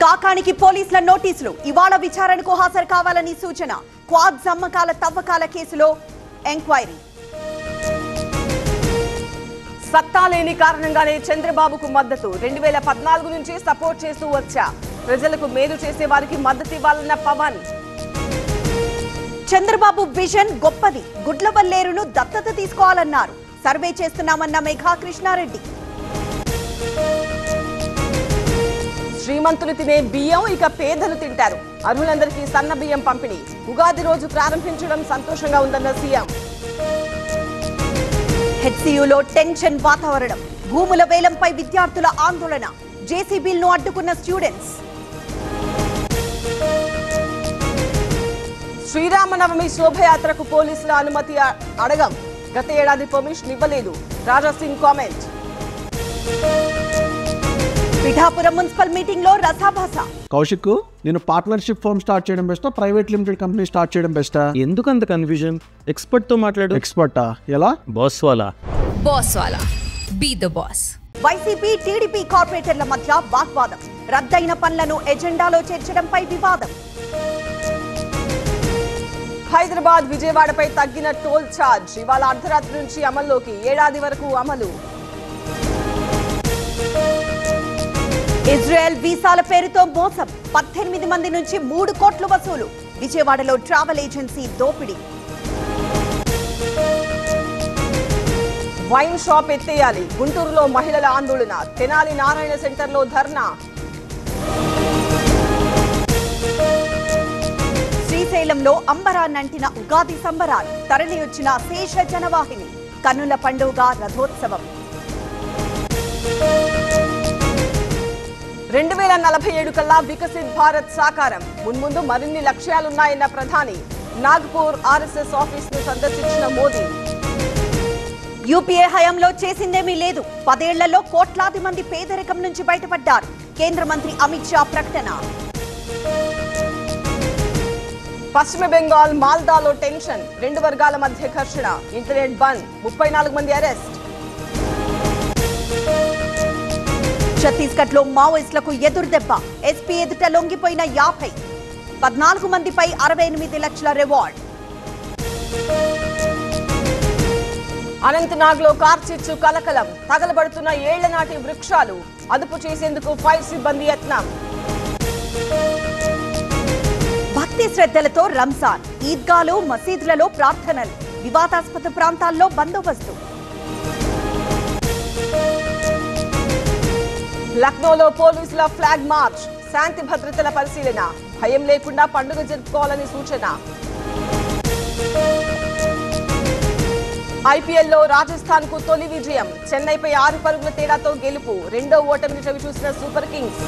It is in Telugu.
కాకానికి పోలీసుల నోటీసులు. ఇవాళ విచారణకు హాజరు కావాలని సూచన. క్వాడ్స్ అమ్మకాల తవ్వకాల కేసులో ఎంక్వైరీ. సత్తా లేని కారణంగానే చంద్రబాబుకు మద్దతు. 2014 నుంచి సపోర్ట్ చేస్తూ వచ్చా. ప్రజలకు మేలు చేసే వారికి మద్దతు ఇవ్వాలన్న పవన్. చంద్రబాబు విజన్ గొప్పది. గుడ్లవల్లేరును దత్తత తీసుకోవాలన్నారు. సర్వే చేస్తున్నామన్న మేఘా కృష్ణారెడ్డి. శ్రీమంతులు తినే బియ్యం ఇక పేదలు తింటారు. అర్హులందరికీ సన్న బియ్యం పంపిణీ. ఉగాది రోజు ప్రారంభించడం సంతోషంగా ఉందన్న సీఎం. హెచ్సియులో టెన్షన్ వాతావరణం. భూముల వేలంపై విద్యార్థుల ఆందోళన. జేసీబీలను అడ్డుకున్న స్టూడెంట్స్. శ్రీరామనవమి శోభయాత్రకు పోలీసుల అనుమతి అడగం. గత ఏడాది పర్మిషన్ ఇవ్వలేదు. Raja Singh comment. Pithapuram municipal meeting లో రసాభాస. కౌశిక్, నేను పార్ట్నర్షిప్ ఫర్మ్ స్టార్ట్ చేయడం బెస్టా, ప్రైవేట్ లిమిటెడ్ కంపెనీ స్టార్ట్ చేయడం బెస్టా? ఎందుకు అంత కన్ఫ్యూజన్? ఎక్స్పర్ట్ తో మాట్లాడు. ఎక్స్పర్టా? ఎలా? బాస్ వాలా. Be the boss. YCP TDP కార్పొరేటర్ల మధ్య వాగ్వాదం. రద్దయిన పనులను ఎజెండాలో చేర్చడంపై వివాదం. హైదరాబాద్ విజయవాడపై తగ్గిన టోల్ ఛార్జ్ ఇవాళ అర్ధరాత్రి నుంచి అమల్లోకి. ఏడాది వరకు అమలు. ఇజ్రాయెల్ వీసాల పేరుతో మోసం. 18 మంది నుంచి 3 కోట్లు వసూలు. విజయవాడలో ట్రావెల్ ఏజెన్సీ దోపిడీ. వైన్ షాప్ ఎత్తేయాలి. గుంటూరులో మహిళల ఆందోళన. తెనాలి నారాయణ సెంటర్లో ధర్నా. శ్రీశైలంలో అంబరాన్నంటిన ఉగాది సంబరాలు. తరలి వచ్చిన శేష జనవాహిని. కన్నుల పండుగ రథోత్సవం. 2047 కల్లా వికసిత్ భారత్ సాకారం. మున్ముందు మరిన్ని లక్ష్యాలున్నాయన్న ప్రధాని. నాగ్పూర్ ఆర్ఎస్ఎస్ ఆఫీస్ ను సందర్శించిన మోదీ. యూపీఏ హయాంలో చేసిందేమీ లేదు. 10 ఏళ్లలో కోట్లాది మంది పేదరికం నుంచి బయటపడ్డారు. కేంద్ర మంత్రి అమిత్ షా ప్రకటన. పశ్చిమ బెంగాల్ మాల్దాలో టెన్షన్. 2 వర్గాల మధ్య ఘర్షణ. ఇంటర్నెట్ బంద్. 34 మంది అరెస్ట్. ఛత్తీస్గఢ్ లో మావోయిస్టులకు ఎదురుదెబ్బ. ఎస్పీ ఎదుట లొంగిపోయిన 50. 14 మందిపై 68 లక్షల రివార్డ్. అనంతనాగ్ లో కార్చిచ్చు కలకలం. తగలబడుతున్న ఏళ్ల నాటి వృక్షాలు. అదుపు చేసేందుకు ఫైర్ సిబ్బంది యత్నం. భక్తి శ్రద్ధలతో రంజాన్. ఈద్గాలు, మసీదులలో ప్రార్థనలు. వివాదాస్పద ప్రాంతాల్లో బందోబస్తు. లక్నోలో పోలీసుల ఫ్లాగ్ మార్చ్. శాంతి భద్రతల పరిశీలన. భయం లేకుండా పండుగ జరుపుకోవాలని సూచన. ఐపీఎల్లో రాజస్థాన్ కు తొలి విజయం. చెన్నైపై 6 పరుగుల తేడాతో గెలుపు. రెండో ఓటమిని చవిచూసిన సూపర్ కింగ్స్.